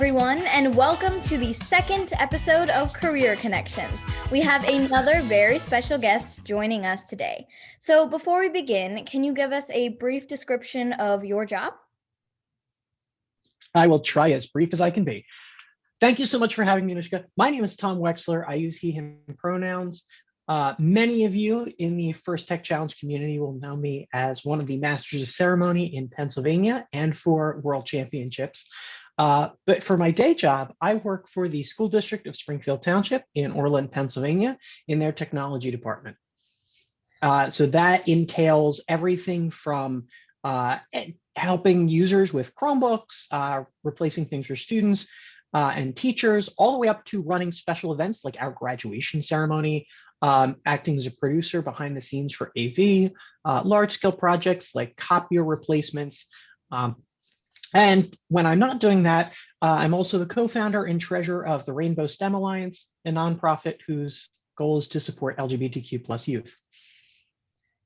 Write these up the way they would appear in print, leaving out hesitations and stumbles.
everyone, and welcome to the second episode of Career Connections. We have another very special guest joining us today. So before we begin, can you give us a brief description of your job? I will try as brief as I can be. Thank you so much for having me, Anushka. My name is Tom Wexler. I use he, him pronouns. Many of you in the First Tech Challenge community will know me as one of the Masters of Ceremony in Pennsylvania and for World Championships. But for my day job, I work for the School District of Springfield Township in Orland, Pennsylvania, in their technology department. So that entails everything from helping users with Chromebooks, replacing things for students and teachers, all the way up to running special events like our graduation ceremony, acting as a producer behind the scenes for AV, large-scale projects like copier replacements. And when I'm not doing that, I'm also the co-founder and treasurer of the Rainbow STEM Alliance, a nonprofit whose goal is to support LGBTQ+ youth.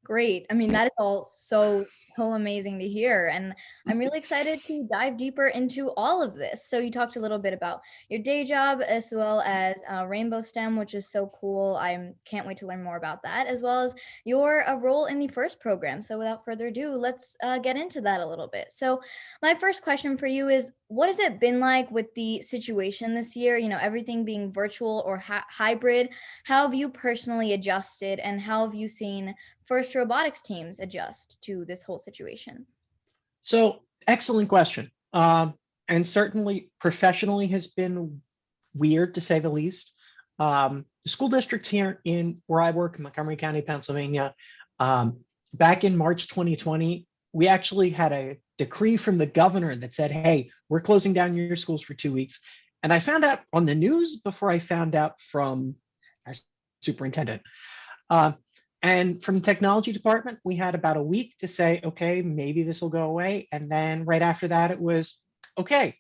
Great. I mean, that is all so amazing to hear. And I'm really excited to dive deeper into all of this. So you talked a little bit about your day job as well as Rainbow STEM, which is so cool. I can't wait to learn more about that, as well as your role in the first program. So without further ado, let's get into that a little bit. So my first question for you is, what has it been like with the situation this year? You know, everything being virtual or hybrid. How have you personally adjusted, and how have you seen first robotics teams adjust to this whole situation? So excellent question. And certainly professionally has been weird, to say the least. The school districts here in where I work in Montgomery County, Pennsylvania, back in March 2020, we actually had a decree from the governor that said, hey, we're closing down your schools for 2 weeks. And I found out on the news before I found out from our superintendent. And from the technology department, we had about a week to say, okay, maybe this will go away. And then right after that, it was, okay,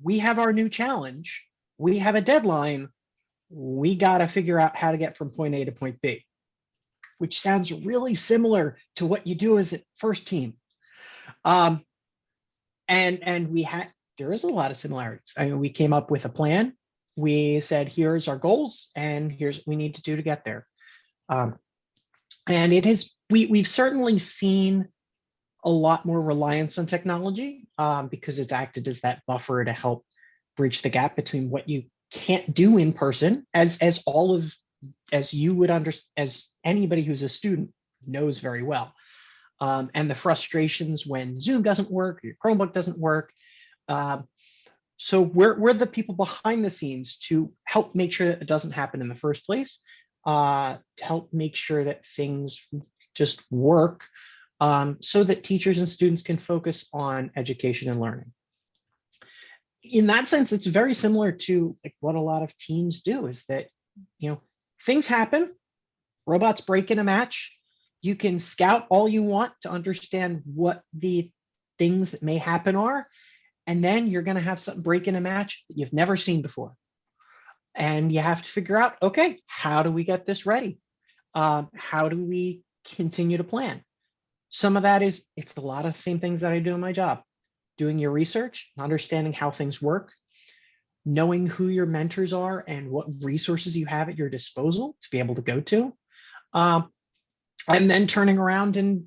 we have our new challenge. We have a deadline. We got to figure out how to get from point A to point B, which sounds really similar to what you do as a first team. And there is a lot of similarities. I mean, we came up with a plan. We said, here's our goals and here's what we need to do to get there. And we've certainly seen a lot more reliance on technology because it's acted as that buffer to help bridge the gap between what you can't do in person, as you would understand, as anybody who's a student knows very well, and the frustrations when Zoom doesn't work, or your Chromebook doesn't work. So we're the people behind the scenes to help make sure that it doesn't happen in the first place. To help make sure that things just work so that teachers and students can focus on education and learning. In that sense, it's very similar to like what a lot of teams do, is that, you know, things happen, robots break in a match, you can scout all you want to understand what the things that may happen are, and then you're going to have something break in a match that you've never seen before. And you have to figure out, okay, how do we get this ready? How do we continue to plan? Some of that it's a lot of the same things that I do in my job. Doing your research, understanding how things work, knowing who your mentors are and what resources you have at your disposal to be able to go to. And then turning around and,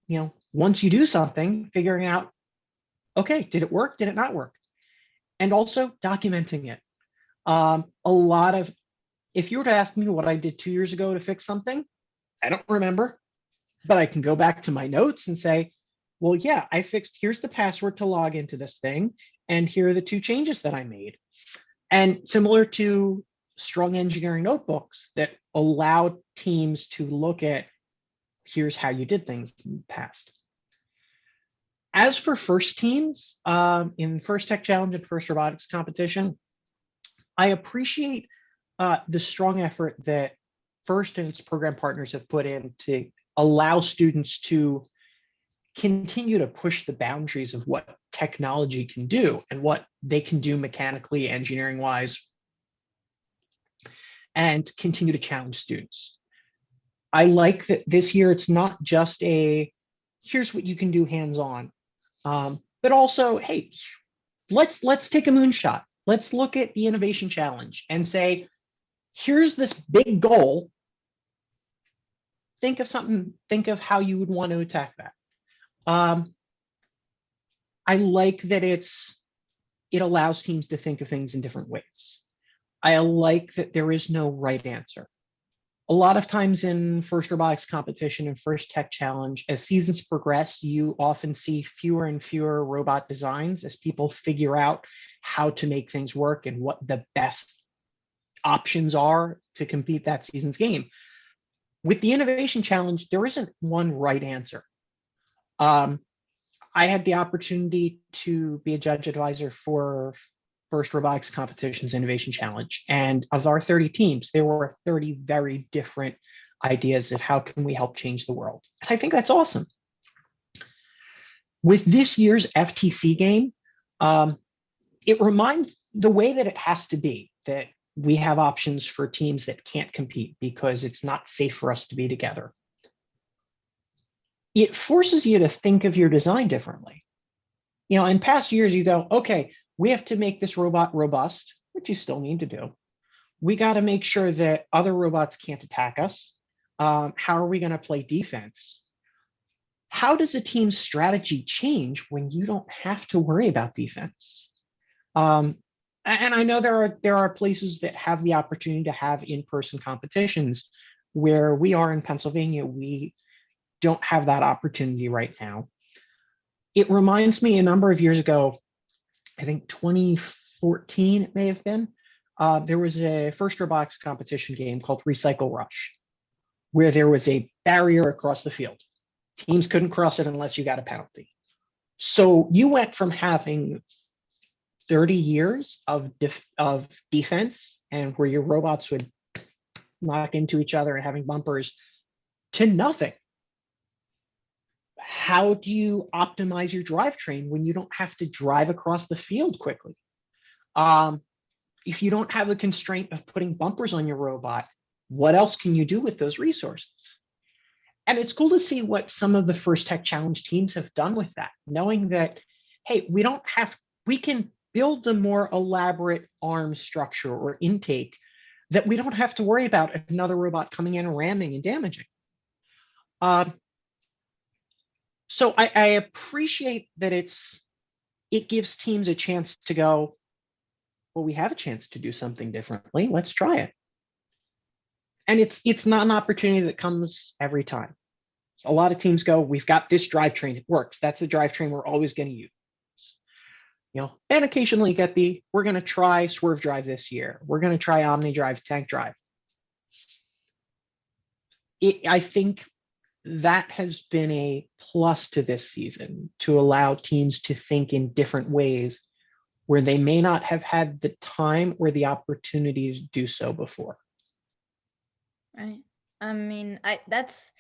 you know, once you do something, figuring out, okay, did it work? Did it not work? And also documenting it. If you were to ask me what I did 2 years ago to fix something, I don't remember, but I can go back to my notes and say, well, yeah, here's the password to log into this thing, and here are the 2 changes that I made. And similar to strong engineering notebooks that allow teams to look at, here's how you did things in the past. As for first teams, in First Tech Challenge and First Robotics Competition, I appreciate the strong effort that FIRST and its program partners have put in to allow students to continue to push the boundaries of what technology can do and what they can do mechanically, engineering-wise, and continue to challenge students. I like that this year it's not just here's what you can do hands-on, but also, hey, let's take a moonshot. let's look at the innovation challenge and say, here's this big goal. Think of something, think of how you would want to attack that. I like that it allows teams to think of things in different ways. I like that there is no right answer. A lot of times in first robotics competition and first tech challenge, as seasons progress, you often see fewer and fewer robot designs as people figure out how to make things work and what the best options are to compete that season's game. With the innovation challenge, there isn't one right answer. I had the opportunity to be a judge advisor for first robotics competitions innovation challenge, and of our 30 teams, there were 30 very different ideas of how can we help change the world, and I think that's awesome. With this year's FTC game, it reminds the way that it has to be, that we have options for teams that can't compete because it's not safe for us to be together. It forces you to think of your design differently. You know, in past years, you go, okay, we have to make this robot robust, which you still need to do. We got to make sure that other robots can't attack us. How are we going to play defense? How does a team's strategy change when you don't have to worry about defense? And I know there are places that have the opportunity to have in-person competitions. Where we are in Pennsylvania, we don't have that opportunity right now. It reminds me a number of years ago, I think 2014 it may have been, there was a first robotics competition game called Recycle Rush, where there was a barrier across the field. Teams couldn't cross it unless you got a penalty. So you went from having 30 years of defense and where your robots would knock into each other and having bumpers to nothing. How do you optimize your drivetrain when you don't have to drive across the field quickly? If you don't have the constraint of putting bumpers on your robot, what else can you do with those resources? And it's cool to see what some of the first tech challenge teams have done with that, knowing that, hey, we can build a more elaborate arm structure or intake that we don't have to worry about another robot coming in and ramming and damaging. So I appreciate that it gives teams a chance to go, well, we have a chance to do something differently. Let's try it. And it's not an opportunity that comes every time. So a lot of teams go, we've got this drivetrain, it works. That's the drivetrain we're always going to use. You know, and occasionally you get we're going to try swerve drive this year. We're going to try omni drive, tank drive. I think that has been a plus to this season, to allow teams to think in different ways where they may not have had the time or the opportunities to do so before. Right. I mean, that's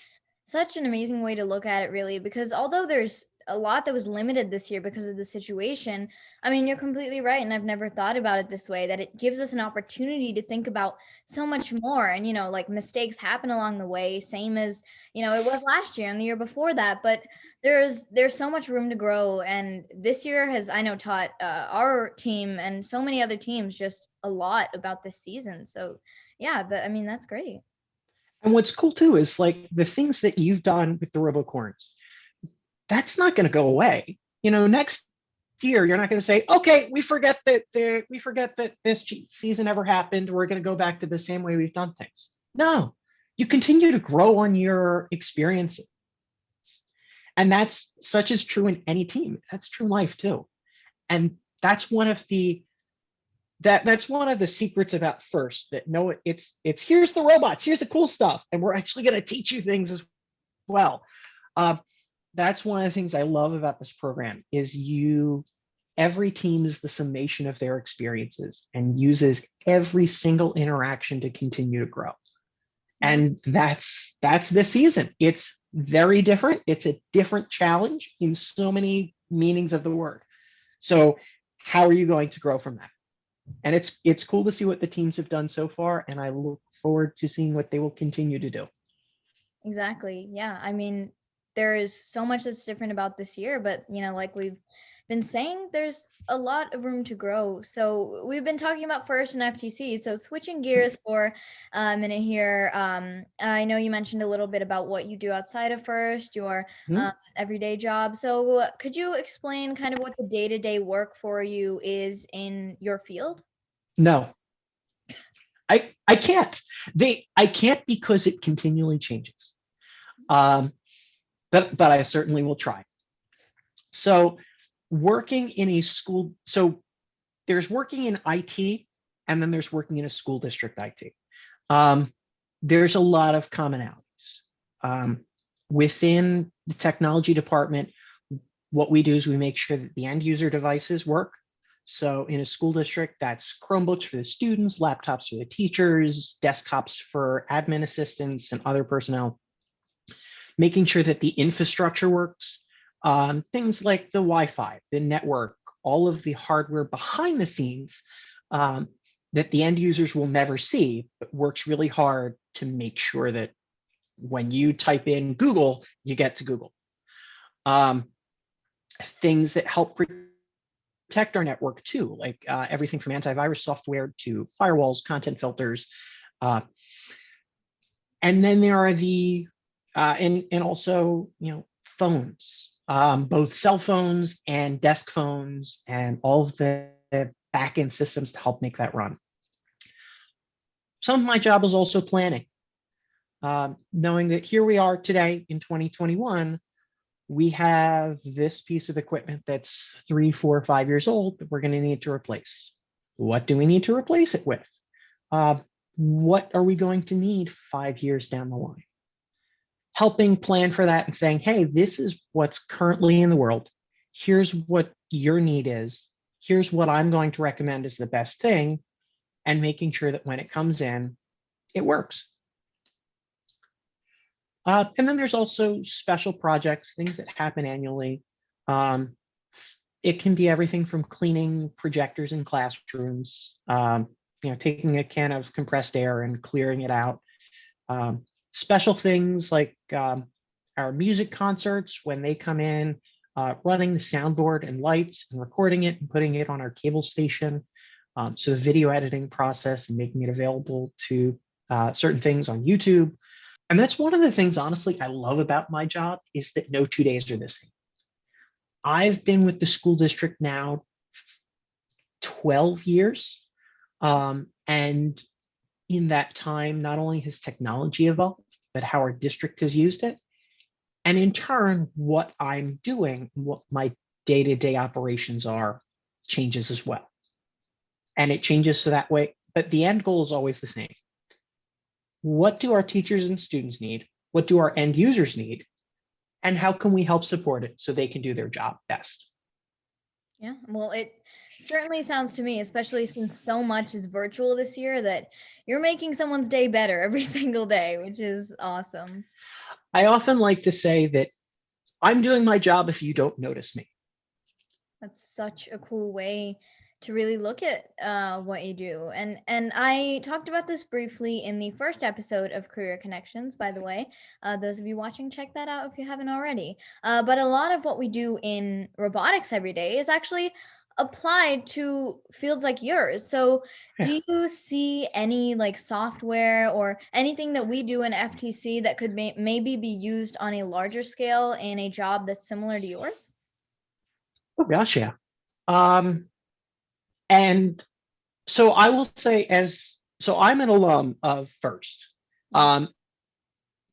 such an amazing way to look at it, really, because although there's a lot that was limited this year because of the situation, I mean, you're completely right. And I've never thought about it this way, that it gives us an opportunity to think about so much more. And, like mistakes happen along the way, same as, it was last year and the year before that. But there's so much room to grow. And this year has, I know, taught our team and so many other teams just a lot about this season. So, yeah, that's great. And what's cool too is like the things that you've done with the RoboCorns, that's not going to go away. Next year you're not going to say, okay, we forget that this season ever happened. We're going to go back to the same way we've done things. No, you continue to grow on your experiences. And that's such as true in any team. That's true in life too. And that's one of the secrets about FIRST, that no, it's here's the robots, here's the cool stuff, and we're actually going to teach you things as well. That's one of the things I love about this program is every team is the summation of their experiences and uses every single interaction to continue to grow. And that's this season. It's very different. It's a different challenge in so many meanings of the word. So how are you going to grow from that? And it's cool to see what the teams have done so far, and I look forward to seeing what they will continue to do. Exactly. Yeah. I mean, there is so much that's different about this year, but like we've been saying there's a lot of room to grow. So we've been talking about FIRST and FTC. So switching gears for a minute here. I know you mentioned a little bit about what you do outside of FIRST, your Hmm? everyday job. So could you explain kind of what the day-to-day work for you is in your field? No, I can't. I can't because it continually changes. Um, but I certainly will try. So working in a school, so there's working in IT, and then there's working in a school district IT. Um, there's a lot of commonalities. Um, Within the technology department, what we do is we make sure that the end user devices work. So in a school district, that's Chromebooks for the students, laptops for the teachers, desktops for admin assistants and other personnel, making sure that the infrastructure works, things like the Wi-Fi, the network, all of the hardware behind the scenes um, that the end users will never see, but works really hard to make sure that when you type in Google, you get to Google. Um, Things that help protect our network too, like everything from antivirus software to firewalls, content filters, uh, and then there are the and also phones, both cell phones and desk phones, and all of the backend systems to help make that run. Some of my job is also planning, knowing that here we are today in 2021. We have this piece of equipment that's 3, 4, 5 years old that we're going to need to replace. What do we need to replace it with? Uh, what are we going to need 5 years down the line? Helping plan for that and saying, hey, this is what's currently in the world. Here's what your need is. Here's what I'm going to recommend is the best thing, and making sure that when it comes in, it works. And then there's also special projects, things that happen annually. Um, it can be everything from cleaning projectors in classrooms, taking a can of compressed air and clearing it out. Special things like our music concerts when they come in, running the soundboard and lights and recording it and putting it on our cable station. So the video editing process and making it available to certain things on YouTube. And that's one of the things, honestly, I love about my job is that no 2 days are the same. I've been with the school district now 12 years. And in that time, not only has technology evolved, but how our district has used it. And in turn, what I'm doing, what my day-to-day operations are, changes as well. And it changes so that way, but the end goal is always the same. What do our teachers and students need? What do our end users need? And how can we help support it so they can do their job best? Yeah, well, it certainly sounds to me, especially since so much is virtual this year, that you're making someone's day better every single day, which is awesome. I often like to say that I'm doing my job if you don't notice me. That's such a cool way to really look at what you do. And I talked about this briefly in the first episode of Career Connections, by the way. Those of you watching, check that out if you haven't already. But a lot of what we do in robotics every day is actually applied to fields like yours. So Yeah. do you see any like software or anything that we do in FTC that could maybe be used on a larger scale in a job that's similar to yours? Oh gosh, yeah. Um, and so I will say, so I'm an alum of First. Yeah. Um,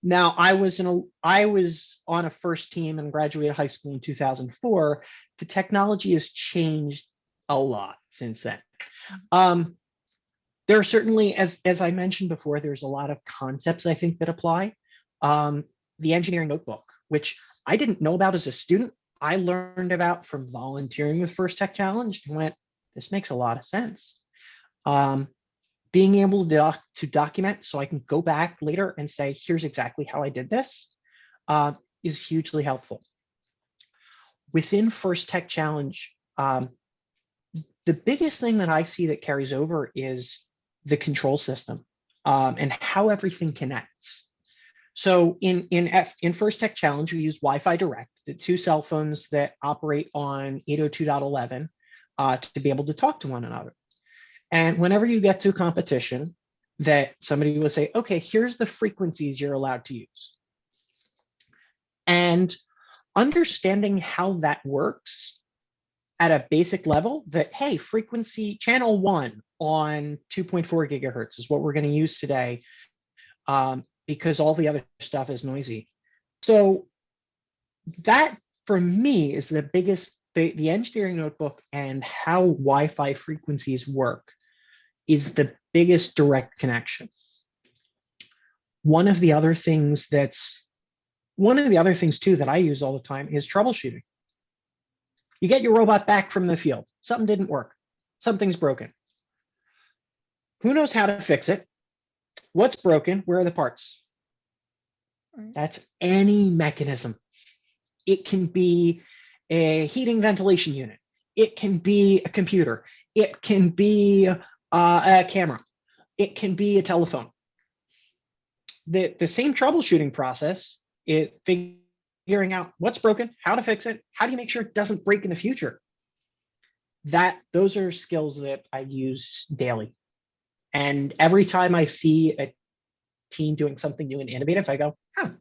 Now I was on a first team and graduated high school in 2004. The technology has changed a lot since then. Um, there are certainly, as I mentioned before, there's a lot of concepts I think that apply. Um, the engineering notebook, which I didn't know about as a student, I learned about from volunteering with First Tech Challenge and went, this makes a lot of sense. Um, Being able to document so I can go back later and say, here's exactly how I did this, is hugely helpful. Within First Tech Challenge, the biggest thing that I see that carries over is the control system and how everything connects. So in First Tech Challenge, we use Wi-Fi Direct, the two cell phones that operate on 802.11 to be able to talk to one another. And whenever you get to a competition, that somebody will say, okay, here's the frequencies you're allowed to use. And understanding how that works at a basic level, that, hey, frequency channel 1 on 2.4 gigahertz is what we're going to use today, because all the other stuff is noisy. So that, for me, is the biggest, the engineering notebook and how Wi-Fi frequencies work is the biggest direct connection. One of the other things too that I use all the time is troubleshooting. You get your robot back from the field. Something didn't work. Something's broken. Who knows how to fix it? What's broken? Where are the parts? That's any mechanism. It can be a heating ventilation unit. It can be a computer. It can be a camera. It can be a telephone. The same troubleshooting process is figuring out what's broken, how to fix it, how do you make sure it doesn't break in the future. Those are skills that I use daily. And every time I see a team doing something new and innovative, I go, I'm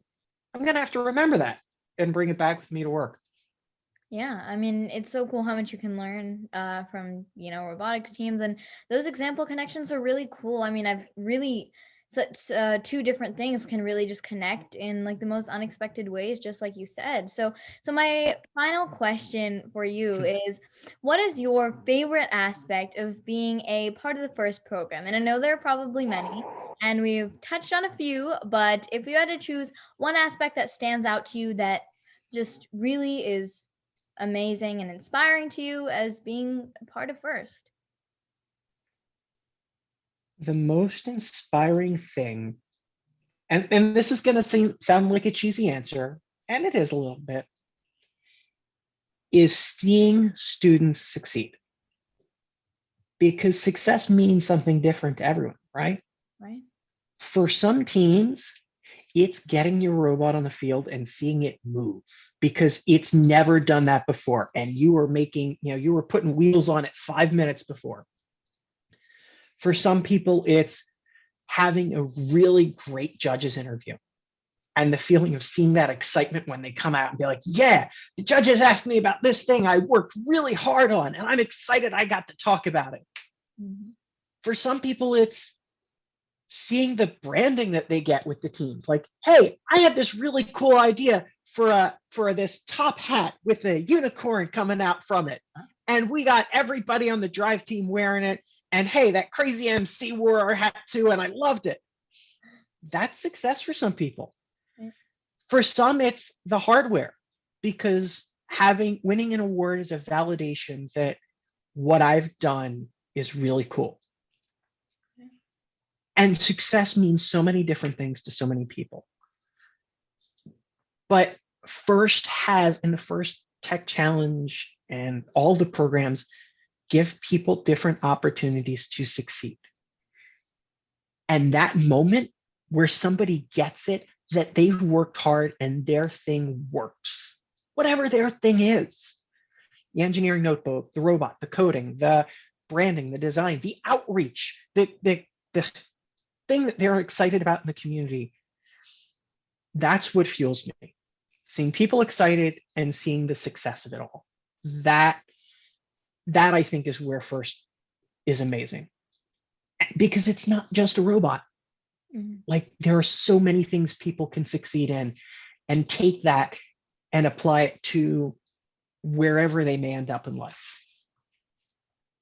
going to have to remember that and bring it back with me to work. Yeah, I mean, it's so cool how much you can learn from, robotics teams, and those example connections are really cool. I mean, I've really such two different things can really just connect in like the most unexpected ways, just like you said. So my final question for you is, what is your favorite aspect of being a part of the first program? And I know there are probably many, and we've touched on a few, but if you had to choose one aspect that stands out to you that just really is amazing and inspiring to you as being a part of First? The most inspiring thing, and this is going to sound like a cheesy answer, and it is a little bit, is seeing students succeed. Because success means something different to everyone, right? Right. For some teams, it's getting your robot on the field and seeing it move, because it's never done that before. And you were putting wheels on it 5 minutes before. For some people, it's having a really great judges interview and the feeling of seeing that excitement when they come out and be like, yeah, the judges asked me about this thing I worked really hard on, and I'm excited I got to talk about it. Mm-hmm. For some people, it's seeing the branding that they get with the teams. Like, hey, I had this really cool idea for this top hat with a unicorn coming out from it. And we got everybody on the drive team wearing it. And hey, that crazy MC wore our hat too, and I loved it. That's success for some people. For some, it's the hardware, because winning an award is a validation that what I've done is really cool. And success means so many different things to so many people. But in the First Tech Challenge and all the programs give people different opportunities to succeed. And that moment where somebody gets it, that they've worked hard and their thing works, whatever their thing is, the engineering notebook, the robot, the coding, the branding, the design, the outreach, the thing that they're excited about in the community, that's what fuels me. Seeing people excited and seeing the success of it all. That I think is where First is amazing. Because it's not just a robot. Mm-hmm. Like, there are so many things people can succeed in and take that and apply it to wherever they may end up in life.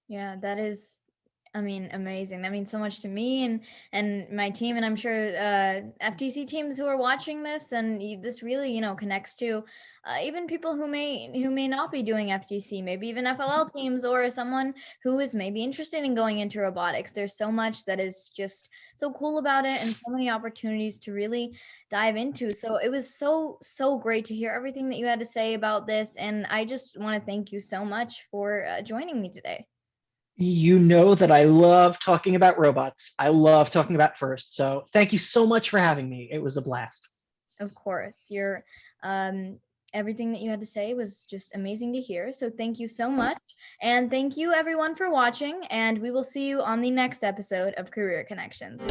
Yeah, that is, amazing. That means so much to me and my team, and I'm sure FTC teams who are watching this, and this really, connects to even people who may not be doing FTC, maybe even FLL teams, or someone who is maybe interested in going into robotics. There's so much that is just so cool about it, and so many opportunities to really dive into. So it was so great to hear everything that you had to say about this, and I just want to thank you so much for joining me today. You know that I love talking about robots. I love talking about First. So thank you so much for having me. It was a blast. Of course. Your everything that you had to say was just amazing to hear. So thank you so much. And thank you everyone for watching, and we will see you on the next episode of Career Connections.